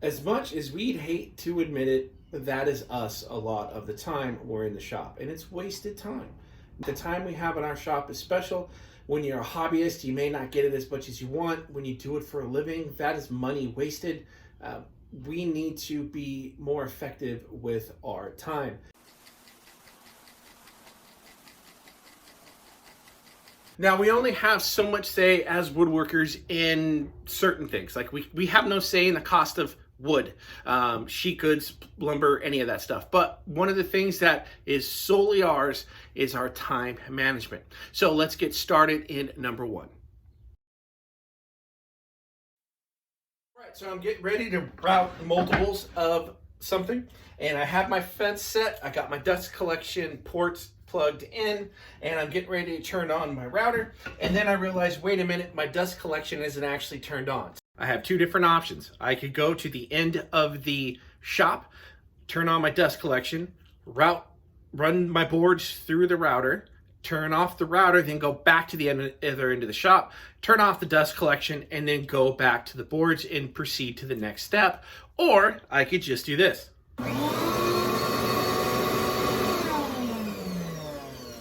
As much as we'd hate to admit it, that is us a lot of the time we're in the shop, and it's wasted time. The time we have in our shop is special. When you're a hobbyist, you may not get it as much as you want. When you do it for a living, that is money wasted. We need to be more effective with our time. Now, we only have so much say as woodworkers in certain things. Like we have no say in the cost of wood, sheet goods, lumber, any of that stuff. But one of the things that is solely ours is our time management. So let's get started in number one. All right, so I'm getting ready to route multiples of something, and I have my fence set. I got my dust collection ports plugged in, and I'm getting ready to turn on my router. And then I realized, wait a minute, my dust collection isn't actually turned on. I have two different options. I could go to the end of the shop, turn on my dust collection, run my boards through the router, turn off the router, then go back to the other end of the shop, turn off the dust collection, and then go back to the boards and proceed to the next step. Or I could just do this.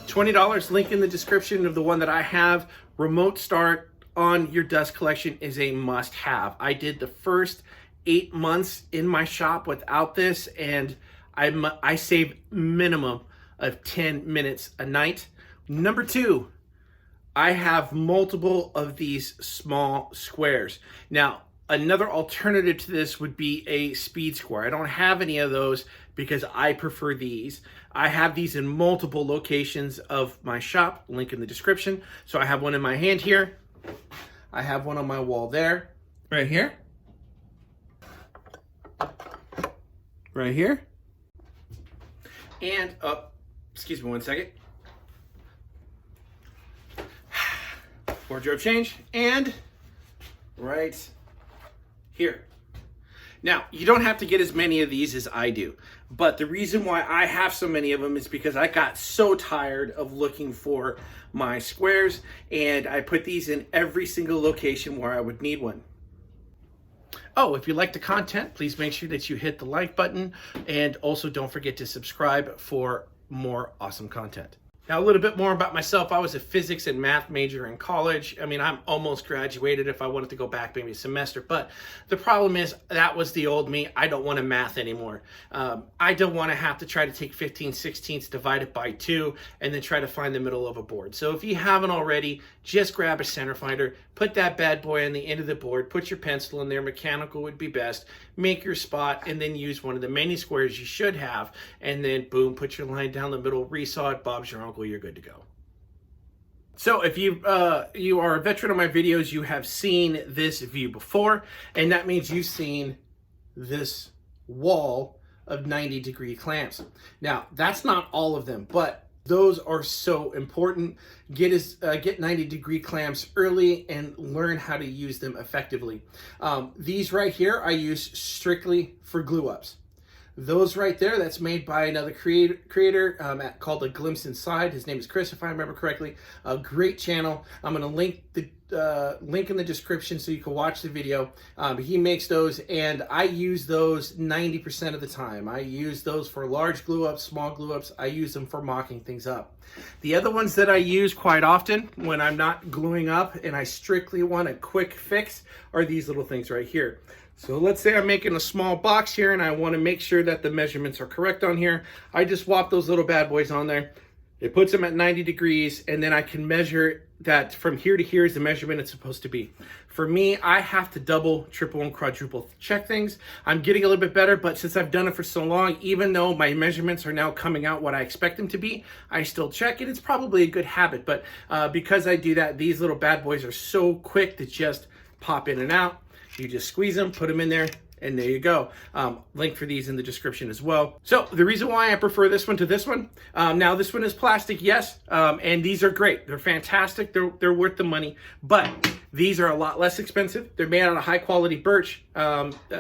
$20, link in the description of the one that I have. Remote start on your dust collection is a must-have. I did the first 8 months in my shop without this, and I saved minimum of 10 minutes a night. Number two, I have multiple of these small squares. Now, another alternative to this would be a speed square. I don't have any of those because I prefer these. I have these in multiple locations of my shop, link in the description. So I have one in my hand here. I have one on my wall there, right here, right here, and excuse me one second. Wardrobe change, and right here. Now, you don't have to get as many of these as I do, but the reason why I have so many of them is because I got so tired of looking for my squares, and I put these in every single location where I would need one. Oh, if you like the content, please make sure that you hit the like button, and also don't forget to subscribe for more awesome content. Now, a little bit more about myself. I was a physics and math major in college. I mean, I'm almost graduated. If I wanted to go back maybe a semester, but the problem is that was the old me. I don't want to math anymore. I don't want to have to try to take 15/16 divided by 2 and then try to find the middle of a board. So if you haven't already, just grab a center finder, put that bad boy on the end of the board, put your pencil in there, mechanical would be best, make your spot, and then use one of the many squares you should have, and then boom, put your line down the middle, resaw it, Bob's your uncle, you're good to go. So if you are a veteran of my videos, you have seen this view before, and that means you've seen this wall of 90-degree clamps. Now, that's not all of them, but those are so important. Get 90-degree clamps early and learn how to use them effectively. These right here I use strictly for glue ups. Those right there, that's made by another creator called A Glimpse Inside. His name is Chris, if I remember correctly. A great channel. I'm going to link in the description so you can watch the video. He makes those, and I use those 90% of the time. I use those for large glue ups, small glue ups. I use them for mocking things up. The other ones that I use quite often when I'm not gluing up and I strictly want a quick fix are these little things right here. So let's say I'm making a small box here and I want to make sure that the measurements are correct on here. I just swap those little bad boys on there. It puts them at 90 degrees, and then I can measure that from here to here is the measurement it's supposed to be. For me, I have to double, triple, and quadruple check things. I'm getting a little bit better, but since I've done it for so long, even though my measurements are now coming out what I expect them to be, I still check it. It's probably a good habit, but because I do that, these little bad boys are so quick to just pop in and out. You just squeeze them, put them in there, and there you go. Link for these in the description as well. So the reason why I prefer this one to this one, now this one is plastic, yes, and these are great. They're fantastic. They're worth the money. But These are a lot less expensive. They're made out of high quality birch.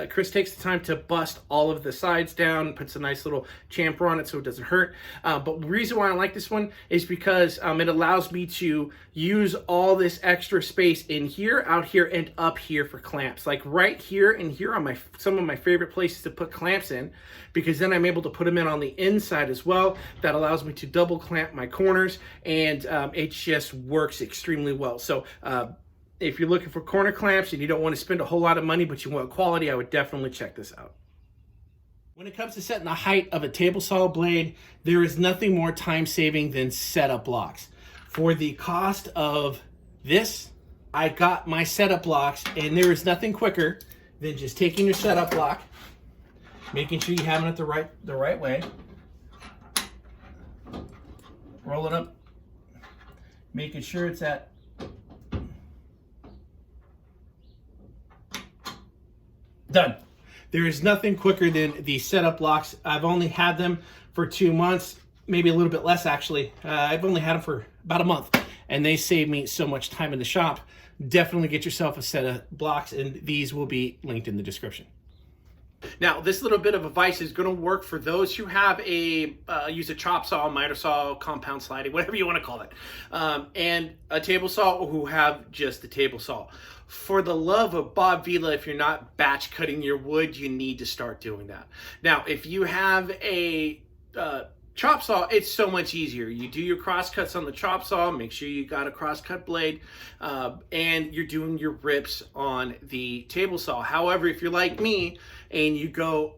Chris takes the time to bust all of the sides down, puts a nice little chamfer on it so it doesn't hurt. But the reason why I like this one is because it allows me to use all this extra space in here, out here, and up here for clamps. Like right here and here are some of my favorite places to put clamps in, because then I'm able to put them in on the inside as well. That allows me to double clamp my corners, and it just works extremely well. So if you're looking for corner clamps and you don't want to spend a whole lot of money, but you want quality, I would definitely check this out. When it comes to setting the height of a table saw blade, there is nothing more time saving than setup blocks. For the cost of this, I got my setup blocks, and there is nothing quicker than just taking your setup block, making sure you have it the right way, roll it up, making sure it's at done. There is nothing quicker than the setup blocks. I've only had them for 2 months, maybe a little bit less actually. I've only had them for about a month, and they save me so much time in the shop. Definitely get yourself a set of blocks, and these will be linked in the description. Now, this little bit of advice is going to work for those who have use a chop saw, miter saw, compound sliding, whatever you want to call it, and a table saw, or who have just the table saw. For the love of Bob Vila, if you're not batch cutting your wood, you need to start doing that. Now, if you have a chop saw, it's so much easier. You do your cross cuts on the chop saw, make sure you got a cross cut blade, and you're doing your rips on the table saw. However, if you're like me and you go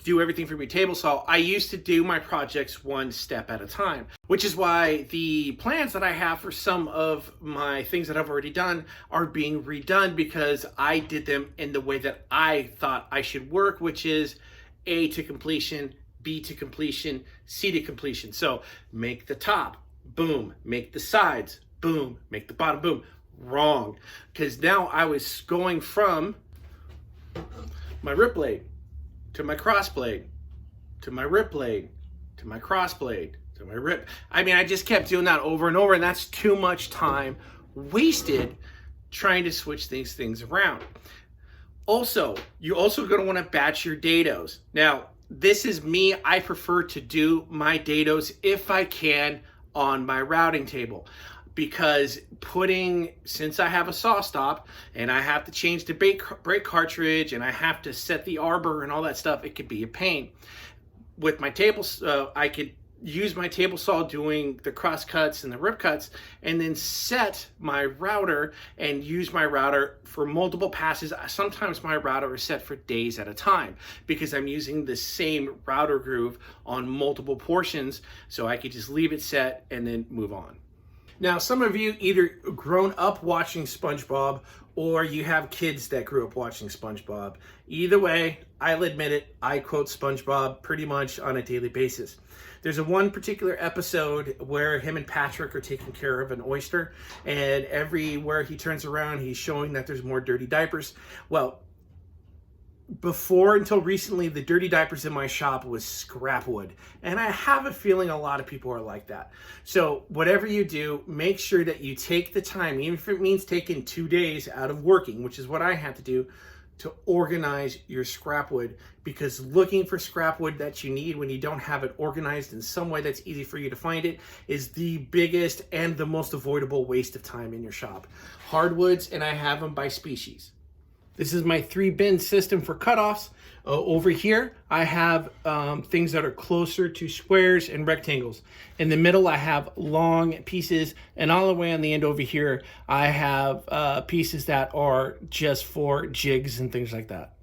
do everything from your table saw, I used to do my projects one step at a time, which is why the plans that I have for some of my things that I've already done are being redone, because I did them in the way that I thought I should work, which is A to completion, B to completion, C to completion. So make the top, boom, make the sides, boom, make the bottom, boom. Wrong, because now I was going from my rip blade to my cross blade, to my rip blade, to my cross blade, to my rip. I mean, I just kept doing that over and over, and that's too much time wasted trying to switch these things around. Also, you're also going to want to batch your dados. Now, this is me. I prefer to do my dados, if I can, on my routing table, because since I have a saw stop and I have to change the brake cartridge and I have to set the arbor and all that stuff, it could be a pain. With my table, I could use my table saw doing the cross cuts and the rip cuts, and then set my router and use my router for multiple passes. Sometimes my router is set for days at a time because I'm using the same router groove on multiple portions, so I could just leave it set and then move on. Now, some of you either grown up watching SpongeBob or you have kids that grew up watching SpongeBob. Either way, I'll admit it, I quote SpongeBob pretty much on a daily basis. There's one particular episode where him and Patrick are taking care of an oyster, and everywhere he turns around, he's showing that there's more dirty diapers. Well, before until recently, the dirty diapers in my shop was scrap wood, and I have a feeling a lot of people are like that. So whatever you do, make sure that you take the time, even if it means taking 2 days out of working, which is what I had to do, to organize your scrap wood, because looking for scrap wood that you need when you don't have it organized in some way that's easy for you to find it is the biggest and the most avoidable waste of time in your shop. Hardwoods, and I have them by species. This is my 3-bin system for cutoffs. Over here, I have things that are closer to squares and rectangles. In the middle, I have long pieces, and all the way on the end over here, I have pieces that are just for jigs and things like that.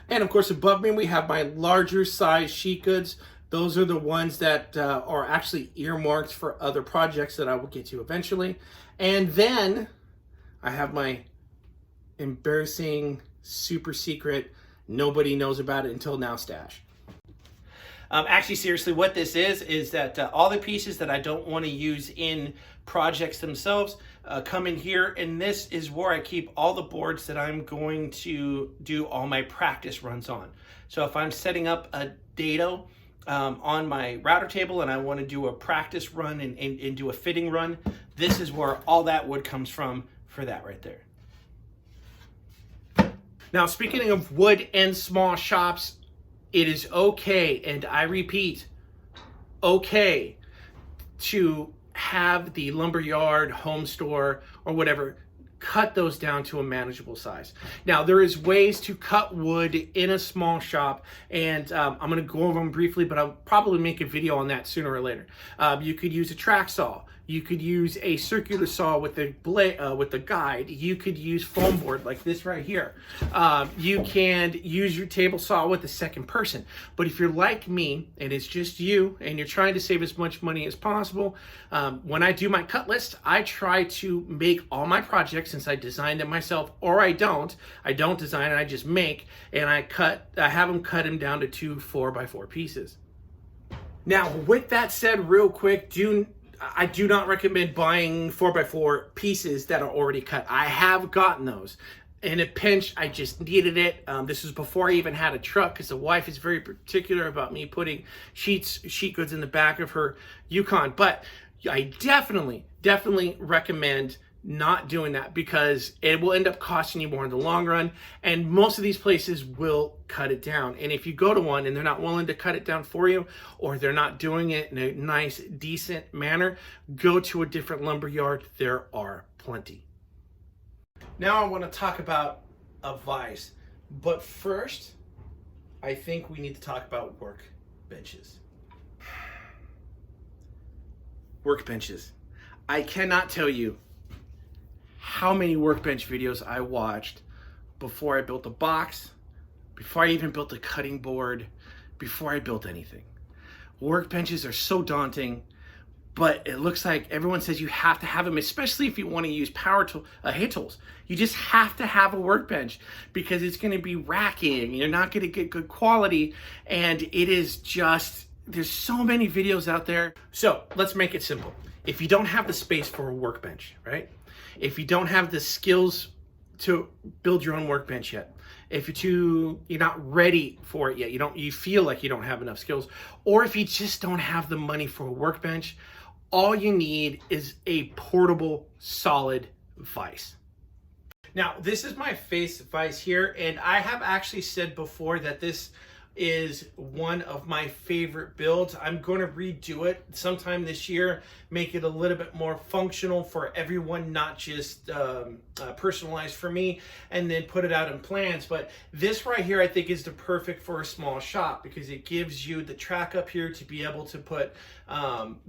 And of course, above me, we have my larger size sheet goods. Those are the ones that are actually earmarked for other projects that I will get to eventually. And then I have my embarrassing, super secret, nobody knows about it until now stash. Actually, seriously, what this is that all the pieces that I don't want to use in projects themselves come in here, and this is where I keep all the boards that I'm going to do all my practice runs on. So if I'm setting up a dado on my router table and I want to do a practice run and do a fitting run, this is where all that wood comes from for that right there. Now, speaking of wood and small shops, it is okay, and I repeat, okay, to have the lumberyard, home store, or whatever cut those down to a manageable size. Now, there is ways to cut wood in a small shop, and I'm going to go over them briefly, but I'll probably make a video on that sooner or later. You could use a track saw. You could use a circular saw with a blade, with a guide. You could use foam board like this right here. You can use your table saw with a second person. But if you're like me and it's just you and you're trying to save as much money as possible, when I do my cut list, I try to make all my projects, since I designed them myself, or I don't design it, I just make, and I have them cut them down to 2 4x4 pieces. Now, with that said, real quick, I do not recommend buying 4x4 pieces that are already cut. I have gotten those. In a pinch, I just needed it. This was before I even had a truck, because the wife is very particular about me putting sheet goods in the back of her Yukon. But I definitely recommend not doing that, because it will end up costing you more in the long run, and most of these places will cut it down. And if you go to one and they're not willing to cut it down for you, or they're not doing it in a nice, decent manner, go to a different lumberyard. There are plenty. Now I want to talk about a vise, but first I think we need to talk about workbenches. Workbenches. I cannot tell you how many workbench videos I watched before I built a box, before I even built a cutting board, before I built anything. Workbenches are so daunting, but it looks like everyone says you have to have them, especially if you want to use hand tools. You just have to have a workbench, because it's going to be racking. You're not going to get good quality, and it is just, there's so many videos out there. So let's make it simple. If you don't have the space for a workbench, right? If you don't have the skills to build your own workbench yet, if you're not ready for it yet, you feel like you don't have enough skills, or if you just don't have the money for a workbench, all you need is a portable, solid vise. Now, this is my face vise here, and I have actually said before that this is one of my favorite builds. I'm going to redo it sometime this year, make it a little bit more functional for everyone, not just personalized for me, and then put it out in plans. But this right here, I think, is the perfect for a small shop, because it gives you the track up here to be able to put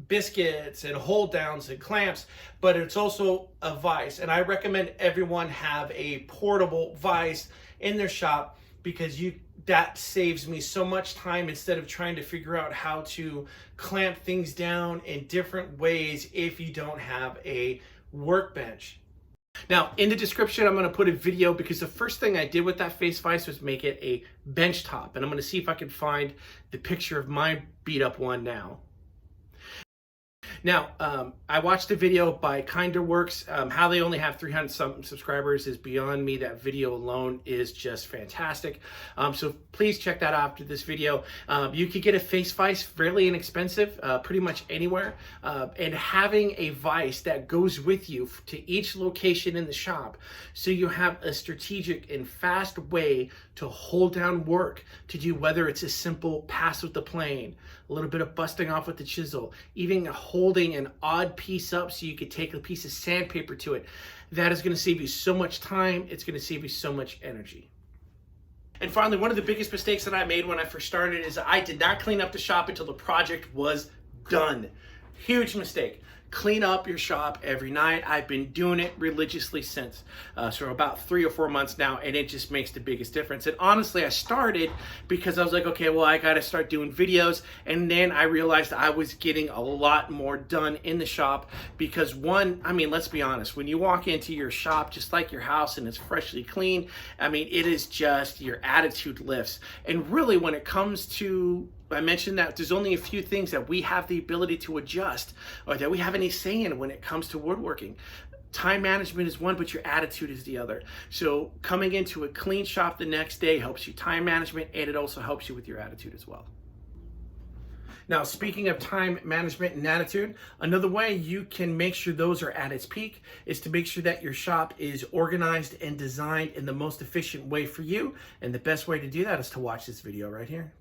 biscuits and hold downs and clamps, but it's also a vise. And I recommend everyone have a portable vise in their shop, because that saves me so much time, instead of trying to figure out how to clamp things down in different ways if you don't have a workbench. Now, in the description, I'm going to put a video, because the first thing I did with that face vise was make it a bench top, and I'm going to see if I can find the picture of my beat up one now. Now, I watched a video by Kinder Works. How they only have 300 something subscribers is beyond me. That video alone is just fantastic. So please check that out after this video. You could get a face vise fairly inexpensive, pretty much anywhere. And having a vise that goes with you to each location in the shop, so you have a strategic and fast way to hold down work, to do whether it's a simple pass with the plane, a little bit of busting off with the chisel, even holding an odd piece up so you could take a piece of sandpaper to it. That is going to save you so much time. It's going to save you so much energy. And finally, one of the biggest mistakes that I made when I first started is I did not clean up the shop until the project was done. Huge mistake. Clean up your shop every night. I've been doing it religiously since. So about 3 or 4 months now, and it just makes the biggest difference. And honestly, I started because I was like, okay, well, I got to start doing videos. And then I realized I was getting a lot more done in the shop, because one, I mean, let's be honest, when you walk into your shop, just like your house, and it's freshly clean, I mean, it is just, your attitude lifts. And really, when it comes to, I mentioned that there's only a few things that we have the ability to adjust, or that we have any say in when it comes to woodworking. Time management is one, but your attitude is the other. So coming into a clean shop the next day helps you time management, and it also helps you with your attitude as well. Now, speaking of time management and attitude, another way you can make sure those are at its peak is to make sure that your shop is organized and designed in the most efficient way for you. And the best way to do that is to watch this video right here.